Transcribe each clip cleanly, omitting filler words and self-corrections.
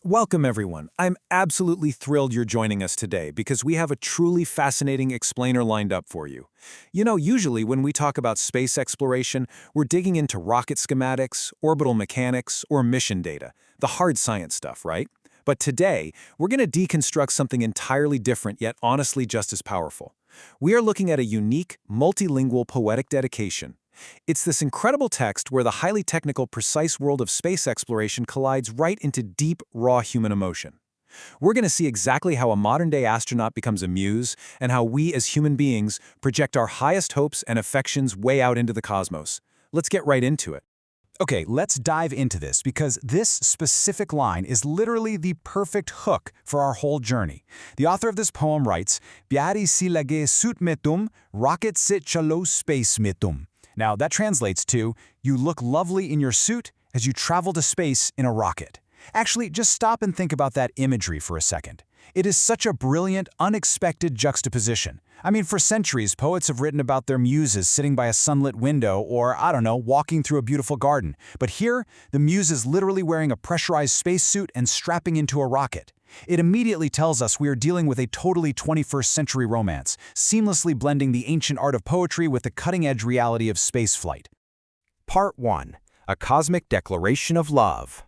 Welcome, everyone. I'm absolutely thrilled you're joining us today because we have a truly fascinating explainer lined up for you. Usually when we talk about space exploration, we're digging into rocket schematics, orbital mechanics, or mission data, the hard science stuff, right? But today, we're going to deconstruct something entirely different yet honestly just as powerful. We are looking at a unique, multilingual poetic dedication. It's this incredible text where the highly technical, precise world of space exploration collides right into deep, raw human emotion. We're going to see exactly how a modern-day astronaut becomes a muse and how we as human beings project our highest hopes and affections way out into the cosmos. Let's get right into it. Okay, let's dive into this because this specific line is literally the perfect hook for our whole journey. The author of this poem writes, "Pyari si lage suit में तुम, rocket se chalo space में तुम." Now, that translates to, you look lovely in your suit as you travel to space in a rocket. Actually, just stop and think about that imagery for a second. It is such a brilliant, unexpected juxtaposition. I mean, for centuries, poets have written about their muses sitting by a sunlit window or, I don't know, walking through a beautiful garden. But here, the muse is literally wearing a pressurized spacesuit and strapping into a rocket. It immediately tells us we are dealing with a totally 21st century romance, seamlessly blending the ancient art of poetry with the cutting-edge reality of spaceflight. Part 1. A Cosmic Declaration of Love.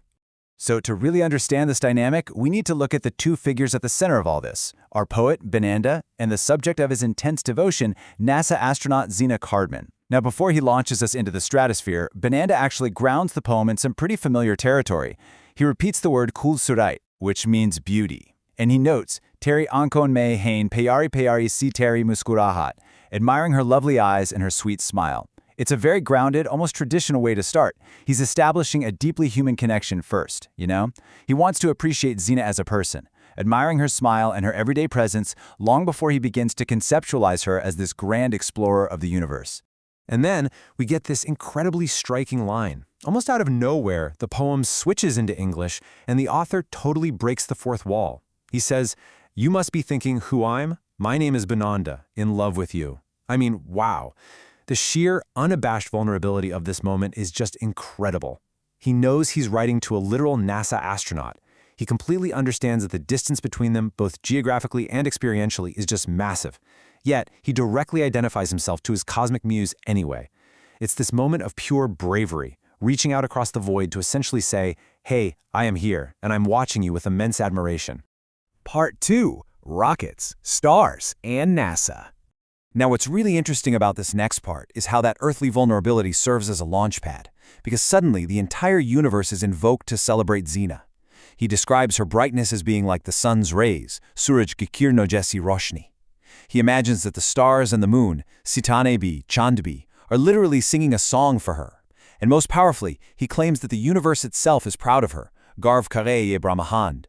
So to really understand this dynamic, we need to look at the two figures at the center of all this, our poet, Benanda, and the subject of his intense devotion, NASA astronaut Zena Cardman. Now, before he launches us into the stratosphere, Benanda actually grounds the poem in some pretty familiar territory. He repeats the word kul surait, which means beauty. And he notes, Teri ankon me hain payari si teri muskurahat, admiring her lovely eyes and her sweet smile. It's a very grounded, almost traditional way to start. He's establishing a deeply human connection first, He wants to appreciate Zena as a person, admiring her smile and her everyday presence long before he begins to conceptualize her as this grand explorer of the universe. And then we get this incredibly striking line. Almost out of nowhere, the poem switches into English, and the author totally breaks the fourth wall. He says, "You must be thinking who I'm? My name is Benanda, in love with you." I mean, wow. The sheer, unabashed vulnerability of this moment is just incredible. He knows he's writing to a literal NASA astronaut. He completely understands that the distance between them, both geographically and experientially, is just massive. Yet, he directly identifies himself to his cosmic muse anyway. It's this moment of pure bravery, reaching out across the void to essentially say, "Hey, I am here, and I'm watching you with immense admiration." Part 2. Rockets, Stars, and NASA. Now, what's really interesting about this next part is how that earthly vulnerability serves as a launchpad, because suddenly the entire universe is invoked to celebrate Zena. He describes her brightness as being like the sun's rays, Suraj ki kirno jaisi roshni. He imagines that the stars and the moon, Sitane bhi, Chand bhi, are literally singing a song for her. And most powerfully, he claims that the universe itself is proud of her, Garv kare ye Brahmahand.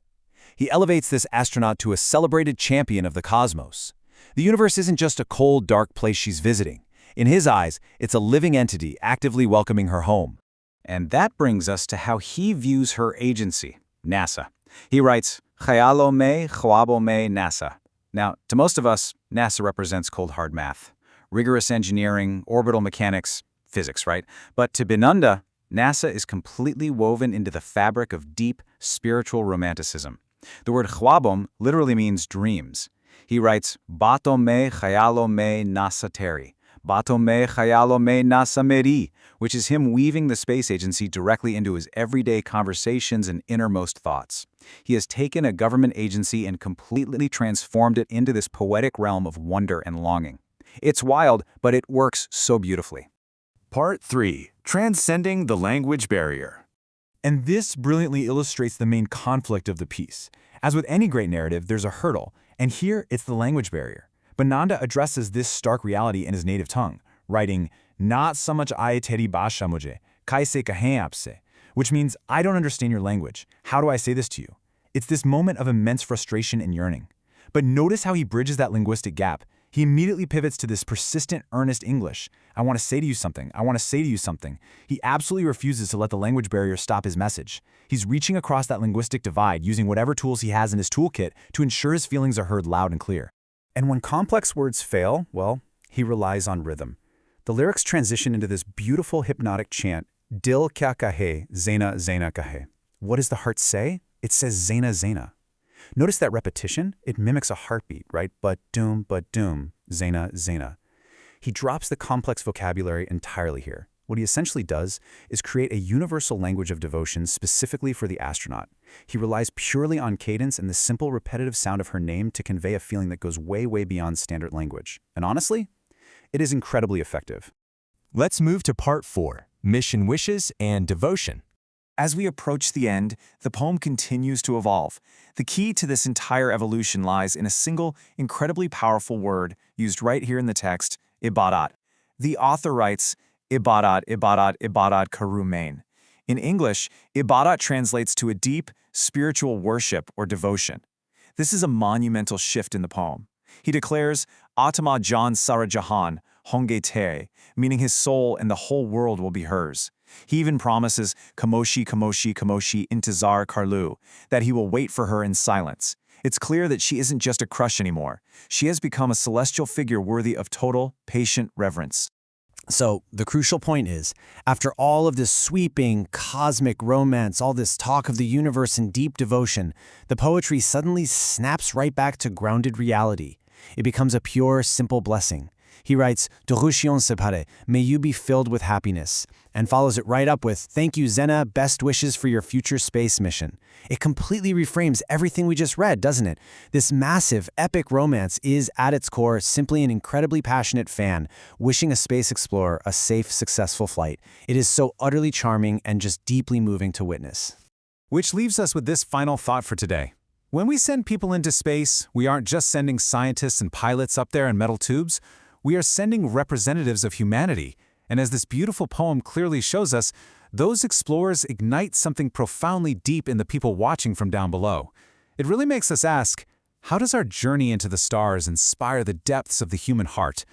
He elevates this astronaut to a celebrated champion of the cosmos. The universe isn't just a cold, dark place she's visiting. In his eyes, it's a living entity actively welcoming her home. And that brings us to how he views her agency, NASA. He writes, "Khayalo me, khwabo me, NASA." Now, to most of us, NASA represents cold hard math, rigorous engineering, orbital mechanics, physics, right? But to Benanda, NASA is completely woven into the fabric of deep, spiritual romanticism. The word khwabom literally means dreams. He writes, "Bato me khayalo me NASA teri, bato me khayalo me NASA meri," which is him weaving the space agency directly into his everyday conversations and innermost thoughts. He has taken a government agency and completely transformed it into this poetic realm of wonder and longing. It's wild, but it works so beautifully. Part 3. Transcending the Language Barrier. And this brilliantly illustrates the main conflict of the piece. As with any great narrative, there's a hurdle, and here it's the language barrier. Benanda addresses this stark reality in his native tongue, writing, "Na samajh aaye teri basha mujhe, kaise kahen aapse," which means, "I don't understand your language. How do I say this to you?" It's this moment of immense frustration and yearning. But notice how he bridges that linguistic gap. He immediately pivots to this persistent, earnest English. "I want to say to you something. I want to say to you something." He absolutely refuses to let the language barrier stop his message. He's reaching across that linguistic divide using whatever tools he has in his toolkit to ensure his feelings are heard loud and clear. And when complex words fail, well, he relies on rhythm. The lyrics transition into this beautiful hypnotic chant, "Dil kya kahe, Zena, Zena kahe." What does the heart say? It says Zena, Zena. Notice that repetition? It mimics a heartbeat, right? But doom, Zena, Zena. He drops the complex vocabulary entirely here. What he essentially does is create a universal language of devotion specifically for the astronaut. He relies purely on cadence and the simple repetitive sound of her name to convey a feeling that goes way, way beyond standard language. And honestly, it is incredibly effective. Let's move to part 4, Mission Wishes and Devotion. As we approach the end, the poem continues to evolve. The key to this entire evolution lies in a single, incredibly powerful word used right here in the text, ibadat. The author writes, ibadat, ibadat, ibadat karumain. In English, ibadat translates to a deep, spiritual worship or devotion. This is a monumental shift in the poem. He declares, Atma Jan Sara Jahan, Honge Te, meaning his soul and the whole world will be hers. He even promises Kamoshi Kamoshi Kamoshi Intizar Karlu, that he will wait for her in silence. It's clear that she isn't just a crush anymore. She has become a celestial figure worthy of total, patient reverence. So the crucial point is, after all of this sweeping, cosmic romance, all this talk of the universe and deep devotion, the poetry suddenly snaps right back to grounded reality. It becomes a pure, simple blessing. He writes, Adoration separe, may you be filled with happiness, and follows it right up with, thank you Zena, best wishes for your future space mission. It completely reframes everything we just read, doesn't it? This massive, epic romance is, at its core, simply an incredibly passionate fan wishing a space explorer a safe, successful flight. It is so utterly charming and just deeply moving to witness. Which leaves us with this final thought for today. When we send people into space, we aren't just sending scientists and pilots up there in metal tubes. We are sending representatives of humanity, and as this beautiful poem clearly shows us, those explorers ignite something profoundly deep in the people watching from down below. It really makes us ask, how does our journey into the stars inspire the depths of the human heart?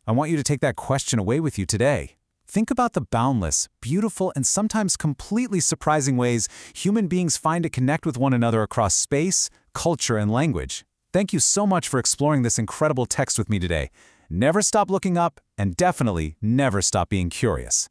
I want you to take that question away with you today. Think about the boundless, beautiful, and sometimes completely surprising ways human beings find to connect with one another across space, culture, and language. Thank you so much for exploring this incredible text with me today. Never stop looking up, and definitely never stop being curious.